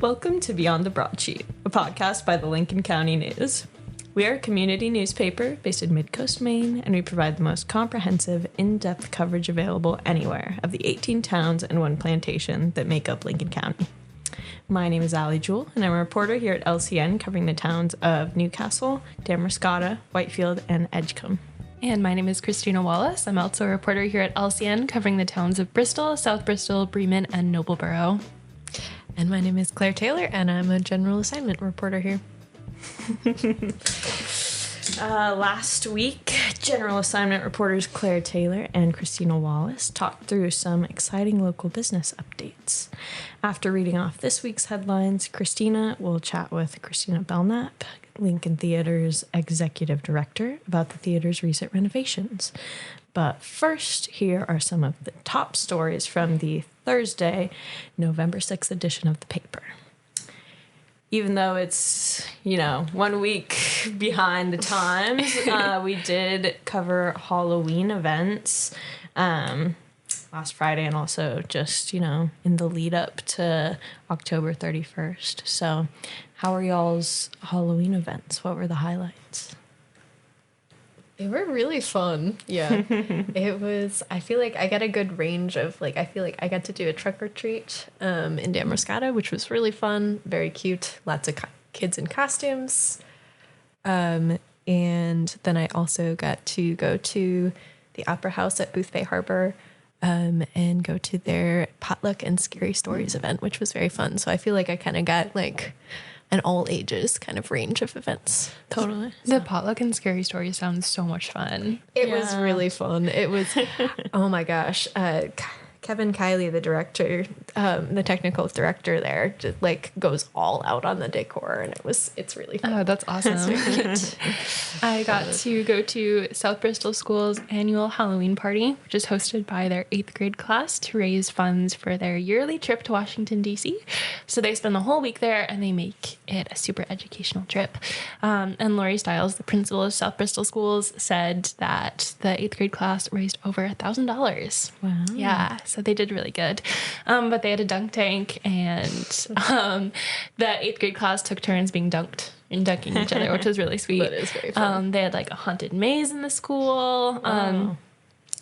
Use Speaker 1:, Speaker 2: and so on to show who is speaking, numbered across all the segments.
Speaker 1: Welcome to Beyond the Broadsheet, a podcast by the Lincoln County News. We are a community newspaper based in Mid-Coast, Maine, and we provide the most comprehensive, in-depth coverage available anywhere of the 18 towns and one plantation that make up Lincoln County. My name is Ali Juell, and I'm a reporter here at LCN covering the towns of Newcastle, Damariscotta, Whitefield, and Edgecombe.
Speaker 2: And my name is Christina Wallace. I'm also a reporter here at LCN covering the towns of Bristol, South Bristol, Bremen, and Noblesboro.
Speaker 3: And my name is Claire Taylor, and I'm a general assignment reporter here.
Speaker 1: Last week, general assignment reporters Claire Taylor and Christina Wallace talked through some exciting local business updates. After reading off this week's headlines, Christina will chat with Christina Belknap, Lincoln Theater's executive director, about the theater's recent renovations. But first, here are some of the top stories from the Thursday, November 6th edition of the paper. Even though it's, 1 week behind the times, we did cover Halloween events last Friday and also just, in the lead up to October 31st. So how were y'all's Halloween events? What were the highlights?
Speaker 3: They were really fun. Yeah. I feel like I got a good range of, I feel like I got to do a trick or treat in Damariscotta, which was really fun, very cute, lots of kids in costumes. And then I also got to go to the Opera House at Booth Bay Harbor and go to their potluck and scary stories event, which was very fun. So I feel like I kind of got an all ages kind of range of events.
Speaker 1: Totally.
Speaker 2: The potluck and scary stories sounds so much fun.
Speaker 3: It was really fun. It was, oh my gosh. Kevin Kiley, the director, the technical director there, just goes all out on the decor, and it's really fun.
Speaker 2: Oh, that's awesome.
Speaker 3: It's very cute.
Speaker 2: I got to go to South Bristol School's annual Halloween party, which is hosted by their 8th grade class to raise funds for their yearly trip to Washington, D.C. So they spend the whole week there, and they make it a super educational trip. And Lori Stiles, the principal of South Bristol Schools, said that the 8th grade class raised over $1,000.
Speaker 1: Wow.
Speaker 2: Yeah. So they did really good. But they had a dunk tank, and the 8th grade class took turns being dunked and dunking each other, which was really sweet.
Speaker 3: That is very fun.
Speaker 2: They had a haunted maze in the school. And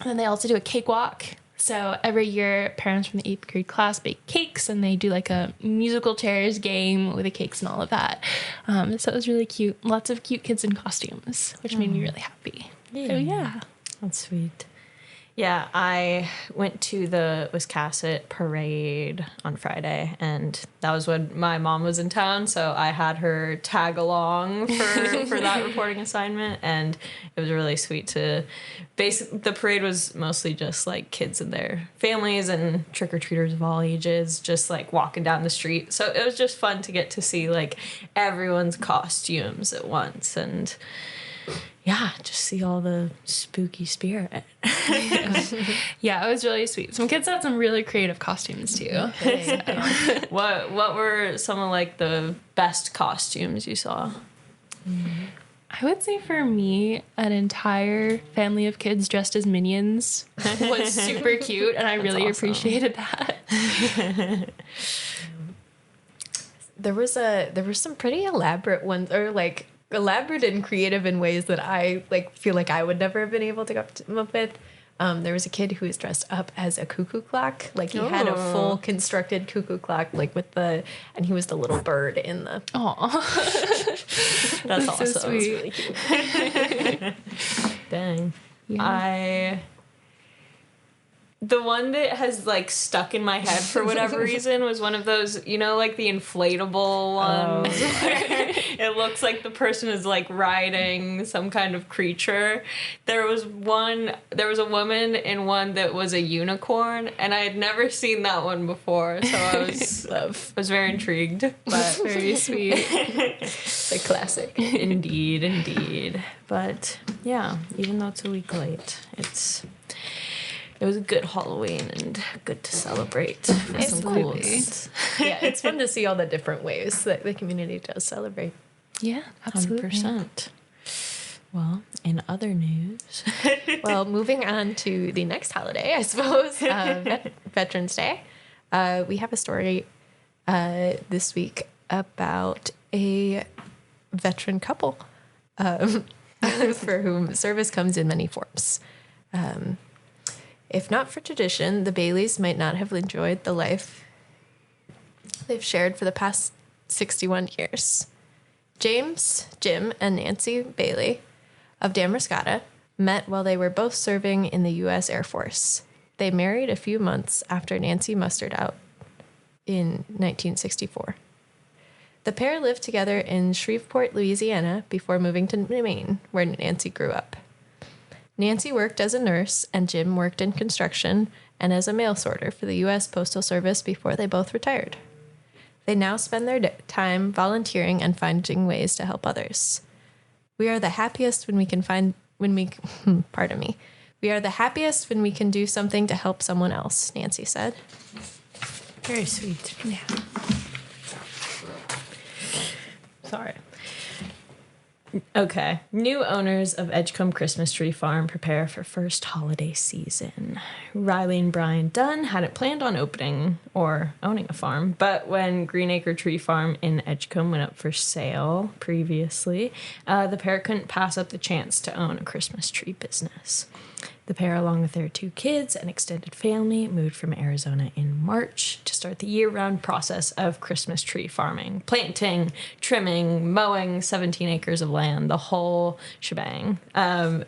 Speaker 2: then they also do a cakewalk. So every year, parents from the 8th grade class bake cakes, and they do a musical chairs game with the cakes and all of that. So it was really cute. Lots of cute kids in costumes, which made me really happy.
Speaker 1: Yeah.
Speaker 2: So yeah.
Speaker 1: That's sweet. Yeah, I went to the Wiscasset parade on Friday, and that was when my mom was in town, so I had her tag along for that reporting assignment, and it was really sweet to the parade was mostly just kids and their families and trick-or-treaters of all ages just walking down the street. So it was just fun to get to see everyone's costumes at once, and yeah, just see all the spooky spirit.
Speaker 2: Yeah, it was really sweet. Some kids had some really creative costumes too.
Speaker 1: Okay. What were some of the best costumes you saw?
Speaker 2: I would say for me, an entire family of kids dressed as minions was super cute, and I really appreciated that.
Speaker 3: There were some pretty elaborate ones, or elaborate and creative in ways that I feel like I would never have been able to come up with. There was a kid who was dressed up as a cuckoo clock. He had a full constructed cuckoo clock, and he was the little bird in the.
Speaker 2: Aw.
Speaker 1: That's awesome.
Speaker 2: So sweet.
Speaker 3: Really cute.
Speaker 1: Dang.
Speaker 2: Yeah.
Speaker 1: The one that has stuck in my head for whatever reason was one of those, the inflatable ones where it looks like the person is riding some kind of creature. There was a woman in one that was a unicorn, and I had never seen that one before, so I was very intrigued. But
Speaker 2: Very sweet.
Speaker 3: A classic.
Speaker 1: Indeed. But yeah, even though it's a week late, it was a good Halloween and good to celebrate with some cool events.
Speaker 3: Yeah, it's fun to see all the different ways that the community does celebrate.
Speaker 2: Yeah, absolutely.
Speaker 1: 100%. Well, in other news.
Speaker 3: Well, moving on to the next holiday, I suppose, Veterans Day. We have a story this week about a veteran couple for whom service comes in many forms. If not for tradition, the Baileys might not have enjoyed the life they've shared for the past 61 years. James, Jim, and Nancy Bailey of Damariscotta met while they were both serving in the U.S. Air Force. They married a few months after Nancy mustered out in 1964. The pair lived together in Shreveport, Louisiana, before moving to Maine, where Nancy grew up. Nancy worked as a nurse, and Jim worked in construction and as a mail sorter for the U.S. Postal Service before they both retired. They now spend their time volunteering and finding ways to help others. We are the happiest when we can We are the happiest when we can do something to help someone else, Nancy said.
Speaker 1: Very sweet.
Speaker 2: Yeah.
Speaker 1: Sorry. Okay. New owners of Edgecombe Christmas Tree Farm prepare for first holiday season. Riley and Brian Dunn hadn't planned on opening or owning a farm, but when Greenacre Tree Farm in Edgecombe went up for sale previously, the pair couldn't pass up the chance to own a Christmas tree business. The pair, along with their 2 kids and extended family, moved from Arizona in March to start the year-round process of Christmas tree farming. Planting, trimming, mowing 17 acres of land, the whole shebang. And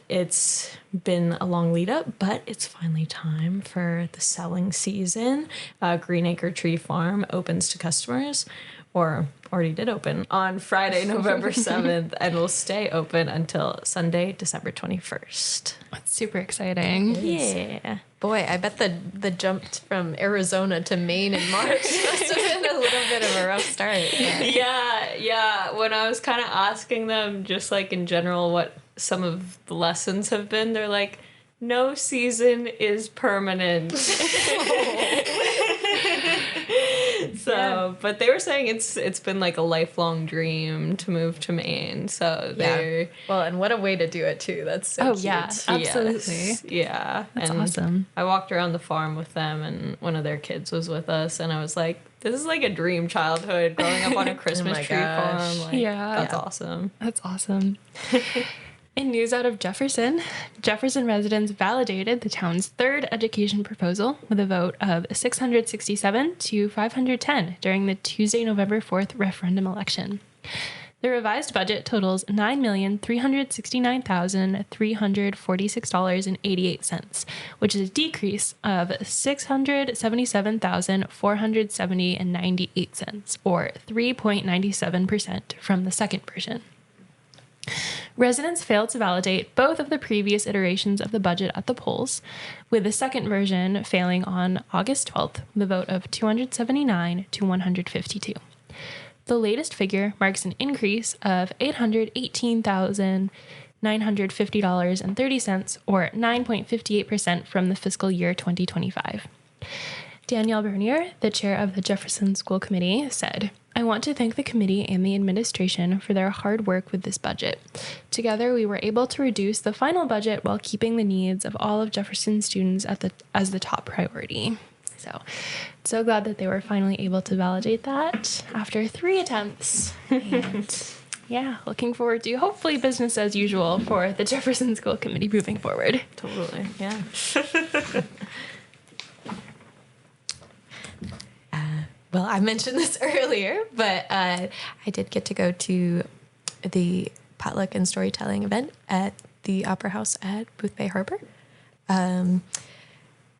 Speaker 1: it's been a long lead up, but it's finally time for the selling season. Greenacre Tree Farm opens to customers, or already did open, on Friday, November 7th, and will stay open until Sunday, December 21st.
Speaker 2: That's super exciting.
Speaker 1: Yeah.
Speaker 3: Boy, I bet the jump from Arizona to Maine in March must have been a little bit of a rough start. But.
Speaker 1: Yeah. When I was kind of asking them, just like in general, what some of the lessons have been, they're like, no season is permanent. But they were saying it's been like a lifelong dream to move to Maine. So they're
Speaker 3: well, and what a way to do it too. That's so cute.
Speaker 2: Yeah, absolutely.
Speaker 1: Yes. Yeah,
Speaker 2: That's
Speaker 1: and
Speaker 2: awesome.
Speaker 1: I walked around the farm with them, and one of their kids was with us, and I was like, "This is like a dream childhood, growing up on a Christmas tree farm. Like, that's awesome.
Speaker 2: That's awesome." In news out of Jefferson residents validated the town's 3rd education proposal with a vote of 667 to 510 during the Tuesday, November 4th referendum election. The revised budget totals $9,369,346.88, which is a decrease of $677,470.98, or 3.97% from the second version. Residents failed to validate both of the previous iterations of the budget at the polls, with the second version failing on August 12th with a vote of 279 to 152. The latest figure marks an increase of $818,950.30, or 9.58% from the fiscal year 2025. Danielle Bernier, the chair of the Jefferson School Committee, said, "I want to thank the committee and the administration for their hard work with this budget. Together, we were able to reduce the final budget while keeping the needs of all of Jefferson students as the top priority." So glad that they were finally able to validate that after 3 attempts. And yeah, looking forward to hopefully business as usual for the Jefferson School Committee moving forward.
Speaker 1: Totally, yeah.
Speaker 3: Well, I mentioned this earlier, but I did get to go to the potluck and storytelling event at the Opera House at Booth Bay Harbor.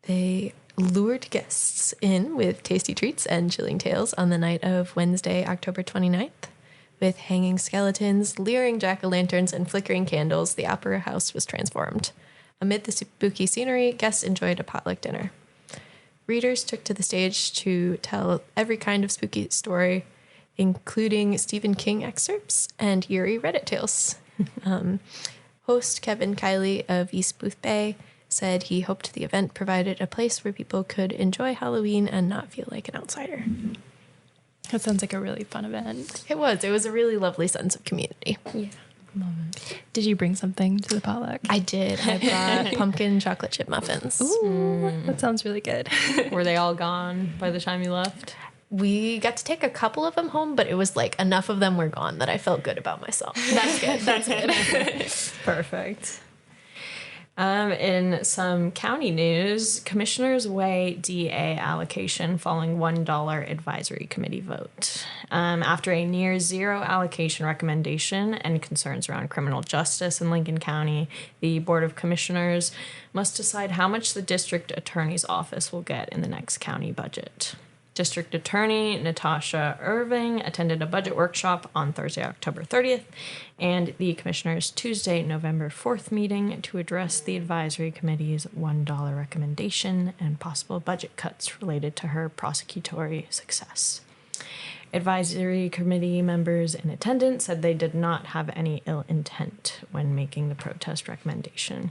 Speaker 3: They lured guests in with tasty treats and chilling tales on the night of Wednesday, October 29th. With hanging skeletons, leering jack-o'-lanterns, and flickering candles, the Opera House was transformed. Amid the spooky scenery, guests enjoyed a potluck dinner. Readers took to the stage to tell every kind of spooky story, including Stephen King excerpts and eerie Reddit tales. Host Kevin Kiley of East Booth Bay said he hoped the event provided a place where people could enjoy Halloween and not feel like an outsider.
Speaker 2: That sounds like a really fun event.
Speaker 3: It was. It was a really lovely sense of community.
Speaker 2: Yeah. Love it. Did you bring something to the potluck?
Speaker 3: I did. I brought pumpkin chocolate chip muffins.
Speaker 2: Ooh, that sounds really good.
Speaker 1: Were they all gone by the time you left?
Speaker 3: We got to take a couple of them home, but it was like enough of them were gone that I felt good about myself.
Speaker 2: That's good. That's good.
Speaker 1: Perfect. In some county news, commissioners weigh DA allocation following $1 advisory committee vote. After a near zero allocation recommendation and concerns around criminal justice in Lincoln County, the Board of Commissioners must decide how much the district attorney's office will get in the next county budget. District Attorney Natasha Irving attended a budget workshop on Thursday, October 30th, and the Commissioners' Tuesday, November 4th meeting to address the Advisory Committee's $1 recommendation and possible budget cuts related to her prosecutory success. Advisory Committee members in attendance said they did not have any ill intent when making the protest recommendation.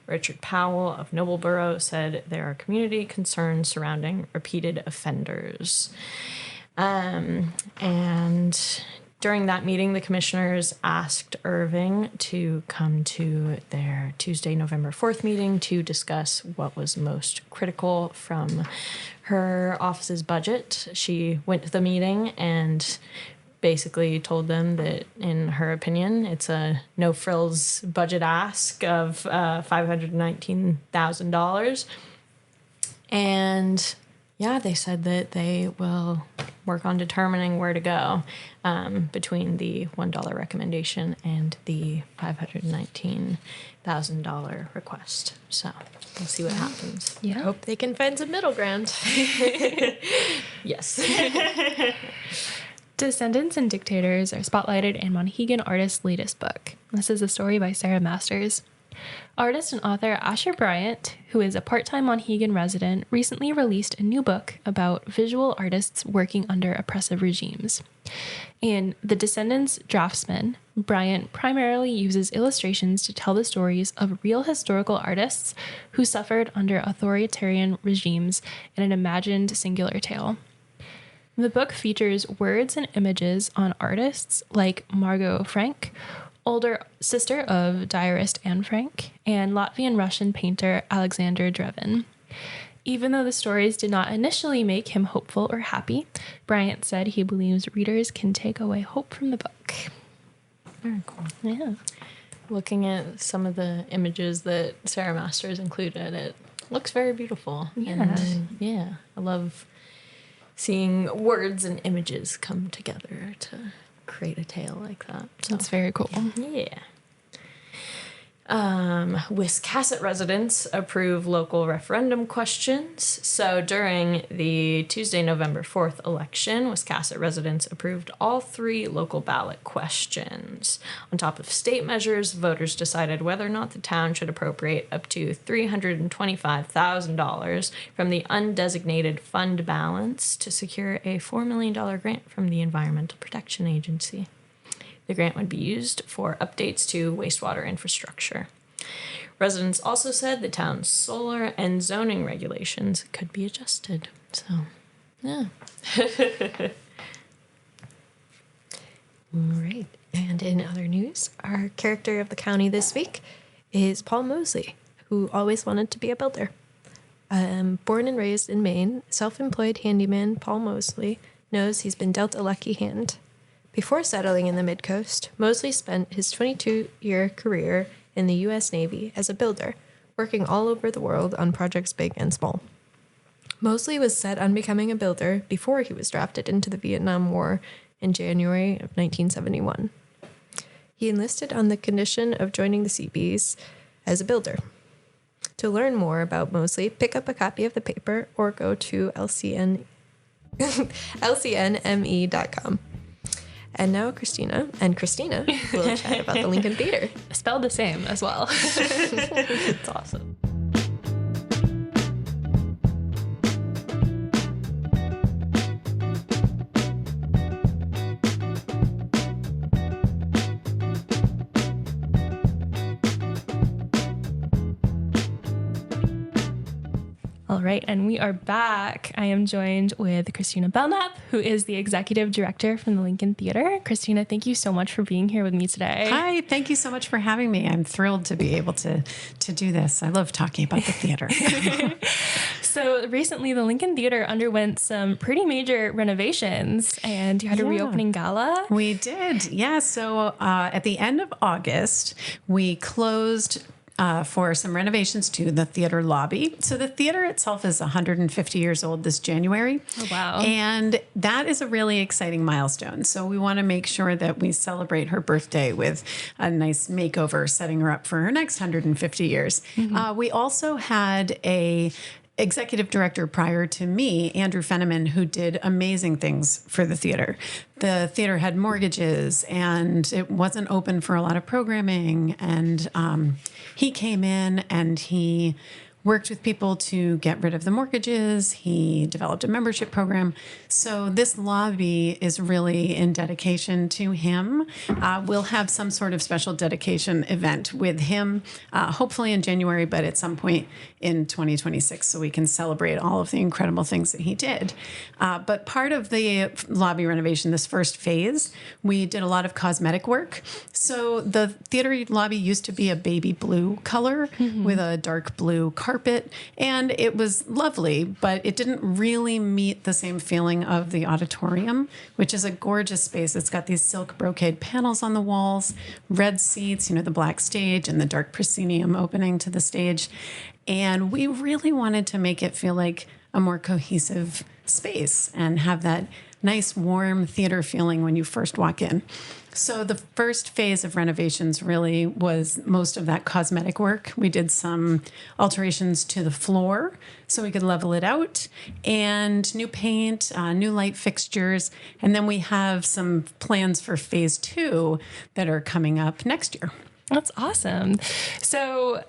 Speaker 1: Richard Powell of Nobleboro said there are community concerns surrounding repeated offenders. And during that meeting, the commissioners asked Irving to come to their Tuesday, November 4th meeting to discuss what was most critical from her office's budget. She went to the meeting and basically told them that, in her opinion, it's a no-frills budget ask of $519,000. And yeah, they said that they will work on determining where to go between the $1 recommendation and the $519,000 request. So we'll see what happens.
Speaker 3: I hope they can find some middle ground.
Speaker 1: Yes.
Speaker 2: Descendants and Dictators are spotlighted in Monhegan Artist's latest book. This is a story by Sarah Masters. Artist and author Asher Bryant, who is a part-time Monhegan resident, recently released a new book about visual artists working under oppressive regimes. In The Descendants Draftsman, Bryant primarily uses illustrations to tell the stories of real historical artists who suffered under authoritarian regimes in an imagined singular tale. The book features words and images on artists like Margot Frank, older sister of diarist Anne Frank, and Latvian-Russian painter Alexander Drevin. Even though the stories did not initially make him hopeful or happy, Bryant said he believes readers can take away hope from the book.
Speaker 1: Very cool.
Speaker 2: Yeah.
Speaker 1: Looking at some of the images that Sarah Masters included, it looks very beautiful.
Speaker 2: Yeah.
Speaker 1: And yeah, I love seeing words and images come together to create a tale like that. So,
Speaker 2: That's very cool.
Speaker 1: yeah. Wiscasset residents approve local referendum questions. So during the Tuesday, November 4th election, Wiscasset residents approved all 3 local ballot questions. On top of state measures, voters decided whether or not the town should appropriate up to $325,000 from the undesignated fund balance to secure a $4 million grant from the Environmental Protection Agency. The grant would be used for updates to wastewater infrastructure. Residents also said the town's solar and zoning regulations could be adjusted. So, yeah.
Speaker 3: All right. And in other news, our character of the county this week is Paul Mosley, who always wanted to be a builder. Born and raised in Maine, self-employed handyman Paul Mosley knows he's been dealt a lucky hand. Before settling in the Mid-Coast, Mosley spent his 22-year career in the U.S. Navy as a builder, working all over the world on projects big and small. Mosley was set on becoming a builder before he was drafted into the Vietnam War in January of 1971. He enlisted on the condition of joining the Seabees as a builder. To learn more about Mosley, pick up a copy of the paper or go to lcnme.com. And now Christina will chat about the Lincoln Theater.
Speaker 2: Spelled the same as well.
Speaker 1: It's awesome.
Speaker 2: All right, and we are back. I am joined with Christina Belknap, who is the executive director from the Lincoln Theater. Christina, thank you so much for being here with me today.
Speaker 4: Hi, thank you so much for having me. I'm thrilled to be able to do this. I love talking about the theater.
Speaker 2: So recently, the Lincoln Theater underwent some pretty major renovations, and you had a reopening gala.
Speaker 4: We did, yeah. So at the end of August, we closed for some renovations to the theater lobby. So the theater itself is 150 years old this January.
Speaker 2: Oh, wow.
Speaker 4: And that is a really exciting milestone. So we want to make sure that we celebrate her birthday with a nice makeover, setting her up for her next 150 years. We also had a executive director prior to me, Andrew Fenneman, who did amazing things for the theater. The theater had mortgages and it wasn't open for a lot of programming. And he came in and he worked with people to get rid of the mortgages. He developed a membership program. So this lobby is really in dedication to him. We'll have some sort of special dedication event with him, hopefully in January, but at some point in 2026, so we can celebrate all of the incredible things that he did. But part of the lobby renovation, this first phase, we did a lot of cosmetic work. So the theater lobby used to be a baby blue color with a dark blue carpet, and it was lovely, but it didn't really meet the same feeling of the auditorium, which is a gorgeous space. It's got these silk brocade panels on the walls, red seats, the black stage and the dark proscenium opening to the stage. And we really wanted to make it feel like a more cohesive space and have that nice, warm theater feeling when you first walk in. So the first phase of renovations really was most of that cosmetic work. We did some alterations to the floor so we could level it out, and new paint, new light fixtures. And then we have some plans for phase 2 that are coming up next year.
Speaker 2: That's awesome. So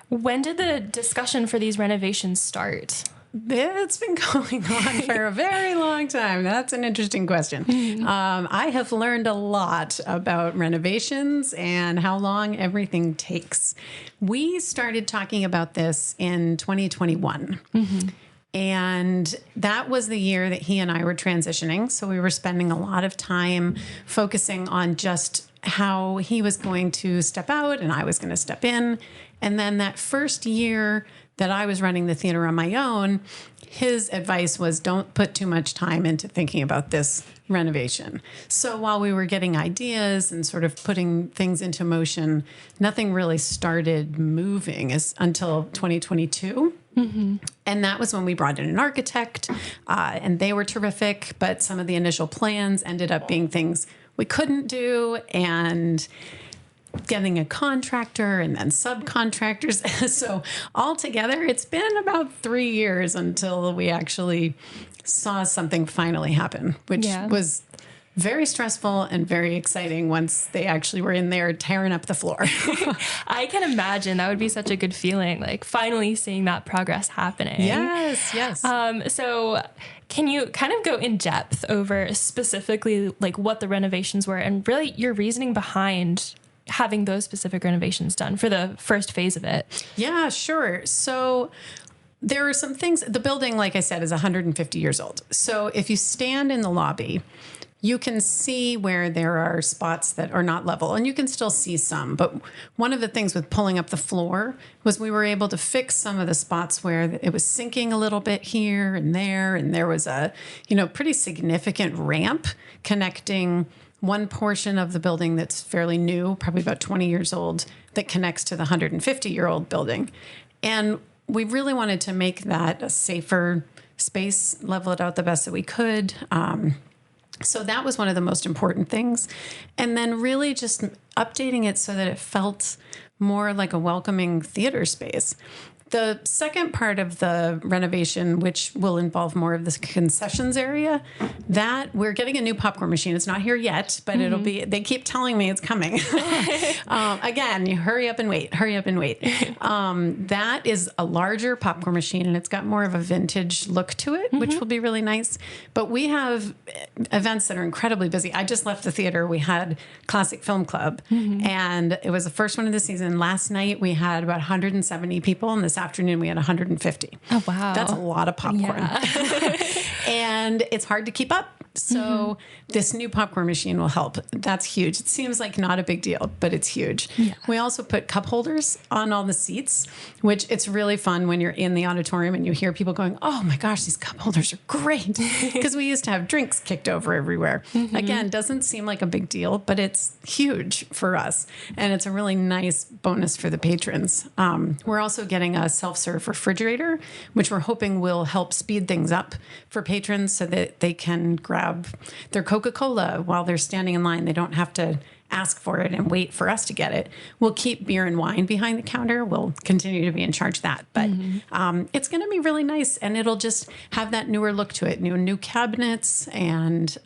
Speaker 2: when did the discussion for these renovations start?
Speaker 4: It's been going on for a very long time. That's an interesting question. I have learned a lot about renovations and how long everything takes. We started talking about this in 2021. And that was the year that he and I were transitioning. So we were spending a lot of time focusing on just how he was going to step out and I was going to step in. And then that first year that I was running the theater on my own, his advice was don't put too much time into thinking about this renovation. So while we were getting ideas and sort of putting things into motion, nothing really started moving until 2022. And that was when we brought in an architect, and they were terrific, but some of the initial plans ended up being things we couldn't do, and getting a contractor and then subcontractors. So altogether, it's been about 3 years until we actually saw something finally happen, which was very stressful and very exciting once they actually were in there tearing up the floor.
Speaker 2: I can imagine that would be such a good feeling, like finally seeing that progress happening.
Speaker 4: Yes.
Speaker 2: So can you kind of go in depth over specifically like what the renovations were and really your reasoning behind having those specific renovations done for the first phase of it?
Speaker 4: Yeah, sure. So there are some things. The building, like I said, is 150 years old. So if you stand in the lobby, you can see where there are spots that are not level, and you can still see some. But one of the things with pulling up the floor was we were able to fix some of the spots where it was sinking a little bit here and there was a, pretty significant ramp connecting one portion of the building that's fairly new, probably about 20 years old, that connects to the 150-year-old building. And we really wanted to make that a safer space, level it out the best that we could. So that was one of the most important things. And then really just updating it so that it felt more like a welcoming theater space. The second part of the renovation, which will involve more of this concessions area, that we're getting a new popcorn machine. It's not here yet, but it'll be, they keep telling me it's coming. Again, you hurry up and wait. That is a larger popcorn machine, and it's got more of a vintage look to it, which will be really nice. But we have events that are incredibly busy. I just left the theater. We had Classic Film Club, and it was the first one of the season. Last night, we had about 170 people, and this afternoon we had 150.
Speaker 2: Oh, wow.
Speaker 4: That's a lot of popcorn.
Speaker 2: Yeah.
Speaker 4: And it's hard to keep up. So this new popcorn machine will help. That's huge. It seems like not a big deal, but it's huge.
Speaker 2: Yeah.
Speaker 4: We also put cup holders on all the seats, which it's really fun when you're in the auditorium and you hear people going, oh my gosh, these cup holders are great. Because we used to have drinks kicked over everywhere. Again, doesn't seem like a big deal, but it's huge for us. And it's a really nice bonus for the patrons. We're also getting a self-serve refrigerator, which we're hoping will help speed things up for patrons so that they can grab their Coca-Cola while they're standing in line. They don't have to ask for it and wait for us to get it. We'll keep beer and wine behind the counter. We'll continue to be in charge of that. But it's going to be really nice, and it'll just have that newer look to it. New cabinets, and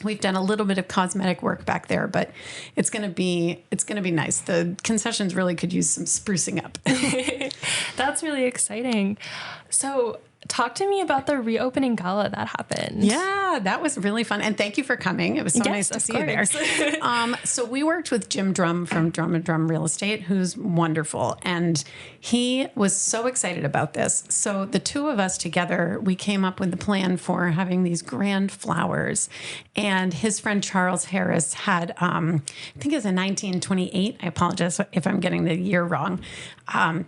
Speaker 4: we've done a little bit of cosmetic work back there, but it's going to be nice. The concessions really could use some sprucing up.
Speaker 2: That's really exciting. So talk to me about the reopening gala that happened.
Speaker 4: Yeah, that was really fun. And thank you for coming. It was so nice to see you there. So we worked with Jim Drum from Drum & Drum Real Estate, who's wonderful. And he was so excited about this. So the two of us together, we came up with the plan for having these grand flowers. And his friend Charles Harris had, I think it was in 1928, I apologize if I'm getting the year wrong,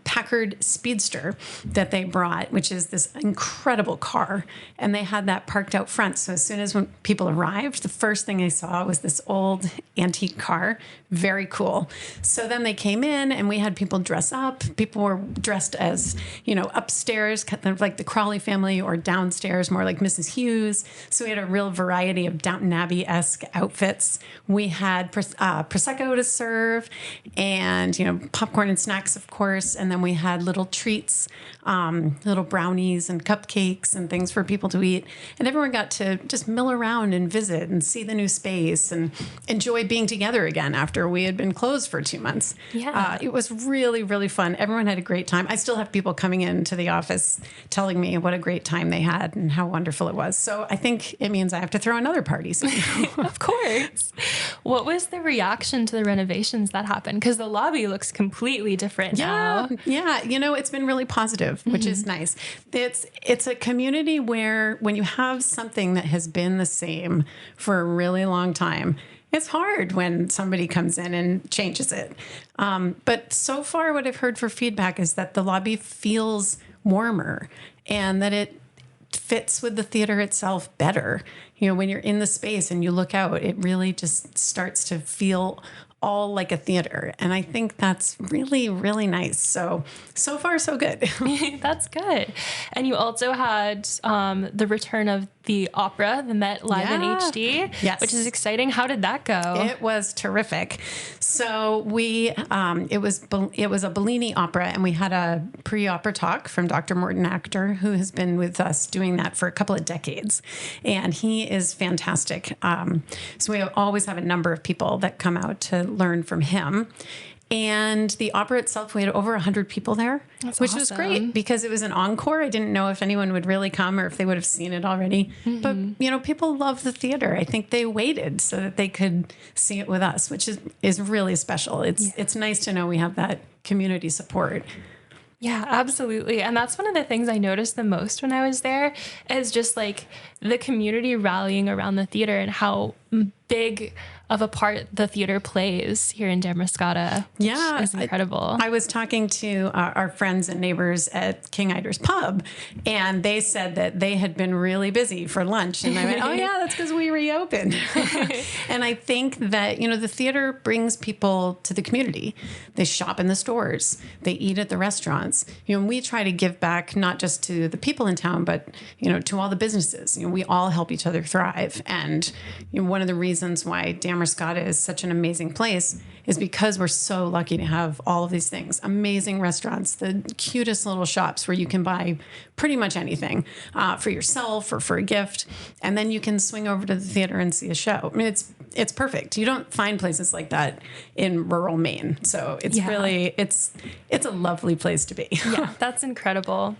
Speaker 4: Packard Speedster that they brought, which is this incredible car. And they had that parked out front. So as soon as when people arrived, the first thing they saw was this old antique car. Very cool. So then they came in and we had people dress up. People were dressed as, upstairs, kind of like the Crawley family, or downstairs, more like Mrs. Hughes. So we had a real variety of Downton Abbey-esque outfits. We had Prosecco to serve and, popcorn and snacks, of course. And then we had little treats, little brownies and cupcakes and things for people to eat. And everyone got to just mill around and visit and see the new space and enjoy being together again after we had been closed for 2 months.
Speaker 2: Yeah.
Speaker 4: It was really, really fun. Everyone had a great time. I still have people coming into the office telling me what a great time they had and how wonderful it was. So I think it means I have to throw another party soon.
Speaker 2: Of course. What was the reaction to the renovations that happened? Because the lobby looks completely different now.
Speaker 4: Yeah. It's been really positive, which is nice. It's a community where when you have something that has been the same for a really long time, it's hard when somebody comes in and changes it. But so far, what I've heard for feedback is that the lobby feels warmer and that it fits with the theater itself better. When you're in the space and you look out, it really just starts to feel all like a theater. And I think that's really, really nice. So far, so good.
Speaker 2: That's good. And you also had the return of the opera, the Met Live in HD,
Speaker 4: yes,
Speaker 2: which is exciting. How did that go?
Speaker 4: It was terrific. So it was a Bellini opera, and we had a pre-opera talk from Dr. Morton Actor, who has been with us doing that for a couple of decades, and he is fantastic. So we always have a number of people that come out to learn from him. And the opera itself, we had over 100 people there, which was great because it was an encore. I didn't know if anyone would really come or if they would have seen it already. But, people love the theater. I think they waited so that they could see it with us, which is really special. It's nice to know we have that community support.
Speaker 2: Yeah, absolutely. And that's one of the things I noticed the most when I was there is just like the community rallying around the theater and how big of a part the theater plays here in Damariscotta.
Speaker 4: Yeah,
Speaker 2: is incredible.
Speaker 4: I was talking to our friends and neighbors at King Ider's Pub, and they said that they had been really busy for lunch. And I went, oh yeah, that's because we reopened. And I think that, the theater brings people to the community. They shop in the stores. They eat at the restaurants. We try to give back not just to the people in town, but, to all the businesses. We all help each other thrive. And one of the reasons why Damariscotta is such an amazing place is because we're so lucky to have all of these things. Amazing restaurants, the cutest little shops where you can buy pretty much anything for yourself or for a gift. And then you can swing over to the theater and see a show. I mean, it's perfect. You don't find places like that in rural Maine. So it's really, it's a lovely place to be.
Speaker 2: Yeah, that's incredible.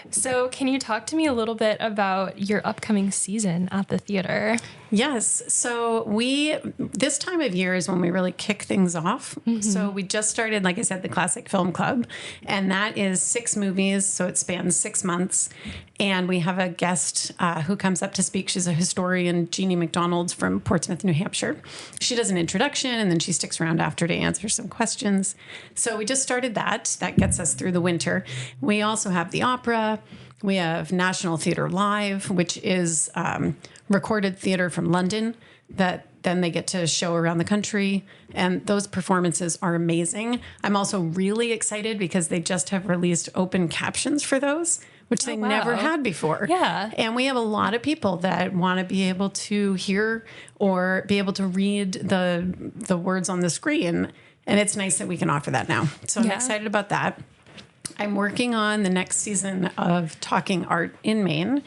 Speaker 2: So can you talk to me a little bit about your upcoming season at the theater?
Speaker 4: Yes. So this time of year is when we really kick things things off. So we just started, like I said, the Classic Film Club, and that is 6 movies. So it spans 6 months. And we have a guest who comes up to speak. She's a historian, Jeannie McDonald from Portsmouth, New Hampshire. She does an introduction, and then she sticks around after to answer some questions. So we just started that. That gets us through the winter. We also have the opera. We have National Theatre Live, which is recorded theatre from London that then they get to show around the country. And those performances are amazing. I'm also really excited because they just have released open captions for those, which they never had before.
Speaker 2: Yeah.
Speaker 4: And we have a lot of people that want to be able to hear or be able to read the words on the screen. And it's nice that we can offer that now. So I'm excited about that. I'm working on the next season of Talking Art in Maine.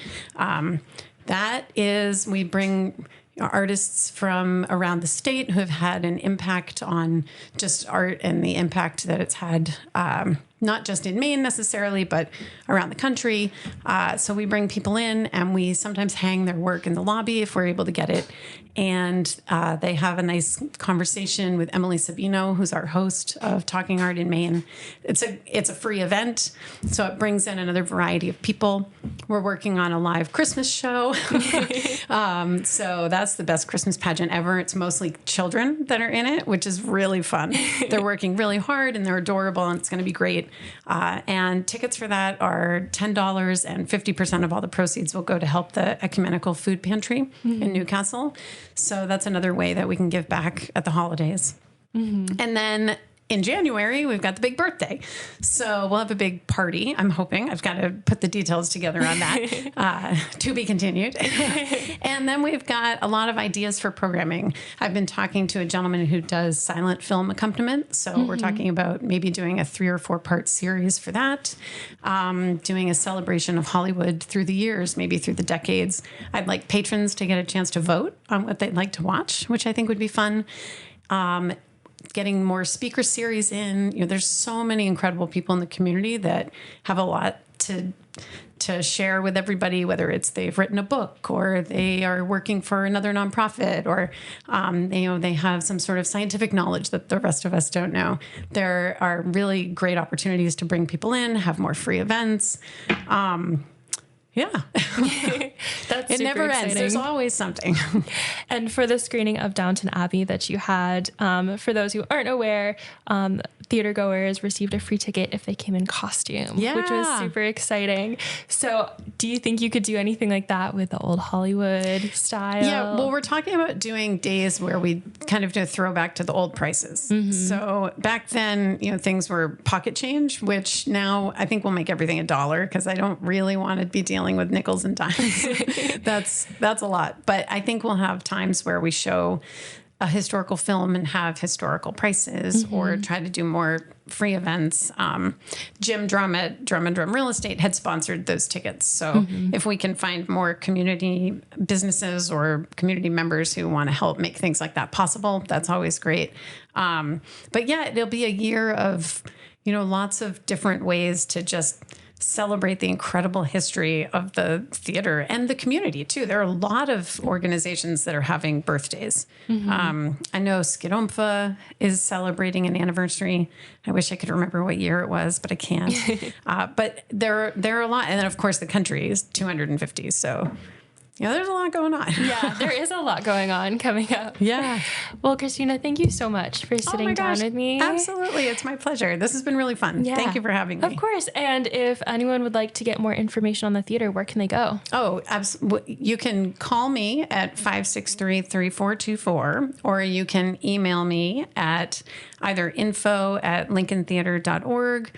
Speaker 4: That is, we bring artists from around the state who have had an impact on just art and the impact that it's had, not just in Maine necessarily, but around the country. So we bring people in and we sometimes hang their work in the lobby if we're able to get it. And they have a nice conversation with Emily Sabino, who's our host of Talking Art in Maine. It's a free event, so it brings in another variety of people. We're working on a live Christmas show. So that's the best Christmas pageant ever. It's mostly children that are in it, which is really fun. They're working really hard and they're adorable, and it's going to be great. And tickets for that are $10, and 50% of all the proceeds will go to help the Ecumenical Food Pantry in Newcastle. So that's another way that we can give back at the holidays. And then in January, we've got the big birthday. So we'll have a big party, I'm hoping. I've got to put the details together on that. To be continued. And then we've got a lot of ideas for programming. I've been talking to a gentleman who does silent film accompaniment. So we're talking about maybe doing a 3 or 4 part series for that. Doing a celebration of Hollywood through the years, maybe through the decades. I'd like patrons to get a chance to vote on what they'd like to watch, which I think would be fun. Getting more speaker series in. You know, there's so many incredible people in the community that have a lot to share with everybody, whether it's they've written a book or they are working for another nonprofit or, they have some sort of scientific knowledge that the rest of us don't know. There are really great opportunities to bring people in, have more free events. Yeah.
Speaker 2: That's
Speaker 4: it never
Speaker 2: exciting.
Speaker 4: ends. There's always something.
Speaker 2: And for the screening of Downton Abbey that you had, for those who aren't aware, theater goers received a free ticket if they came in costume, which was super exciting. So do you think you could do anything like that with the old Hollywood style?
Speaker 4: Yeah, well, we're talking about doing days where we kind of do a throwback to the old prices. So back then, things were pocket change, which now I think we'll make everything $1 because I don't really want to be dealing with nickels and dimes. That's a lot. But I think we'll have times where we show a historical film and have historical prices or try to do more free events. Jim Drum at Drum and Drum Real Estate had sponsored those tickets. So if we can find more community businesses or community members who want to help make things like that possible, that's always great. But yeah, it'll be a year of, lots of different ways to just celebrate the incredible history of the theater and the community too. There are a lot of organizations that are having birthdays. I know Skidomfa is celebrating an anniversary. I wish I could remember what year it was, but I can't. But there are a lot. And then of course the country is 250. So there's a lot going on.
Speaker 2: Yeah, there is a lot going on coming up.
Speaker 4: Yeah.
Speaker 2: Well, Christina, thank you so much for sitting down with me.
Speaker 4: Absolutely. It's my pleasure. This has been really fun. Yeah. Thank you for having me.
Speaker 2: Of course. And if anyone would like to get more information on the theater, where can they go?
Speaker 4: Oh, absolutely. You can call me at 563-3424, or you can email me at either info@lincolntheater.org,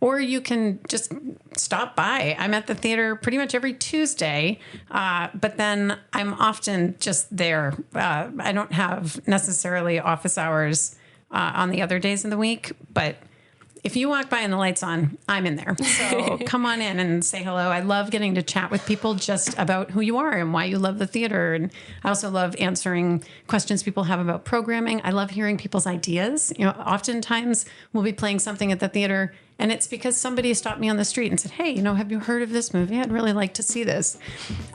Speaker 4: or you can just stop by. I'm at the theater pretty much every Tuesday, but then I'm often just there. I don't have necessarily office hours on the other days of the week, but if you walk by and the light's on, I'm in there. So come on in and say hello. I love getting to chat with people just about who you are and why you love the theater. And I also love answering questions people have about programming. I love hearing people's ideas. Oftentimes we'll be playing something at the theater and it's because somebody stopped me on the street and said, hey, have you heard of this movie? I'd really like to see this.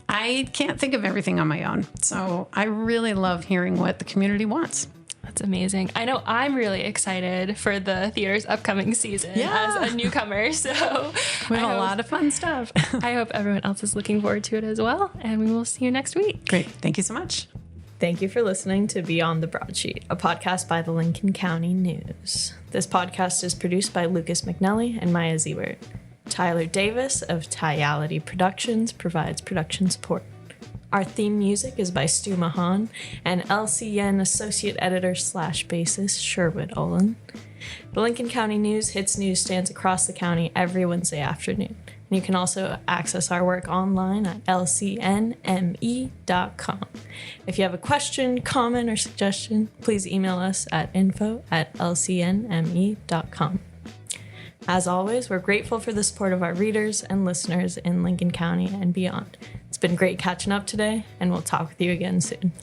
Speaker 4: I can't think of everything on my own. So I really love hearing what the community wants.
Speaker 2: That's amazing. I know I'm really excited for the theater's upcoming season as a newcomer. So
Speaker 4: we have a lot of fun stuff.
Speaker 2: I hope everyone else is looking forward to it as well. And we will see you next week.
Speaker 4: Great. Thank you so much.
Speaker 1: Thank you for listening to Beyond the Broadsheet, a podcast by the Lincoln County News. This podcast is produced by Lucas McNelly and Maya Zewert. Tyler Davis of Tyality Productions provides production support. Our theme music is by Stu Mahan and LCN Associate Editor / Bassist Sherwood Olin. The Lincoln County News hits newsstands across the county every Wednesday afternoon. And you can also access our work online at lcnme.com. If you have a question, comment, or suggestion, please email us at info@lcnme.com. As always, we're grateful for the support of our readers and listeners in Lincoln County and beyond. It's been great catching up today, and we'll talk with you again soon.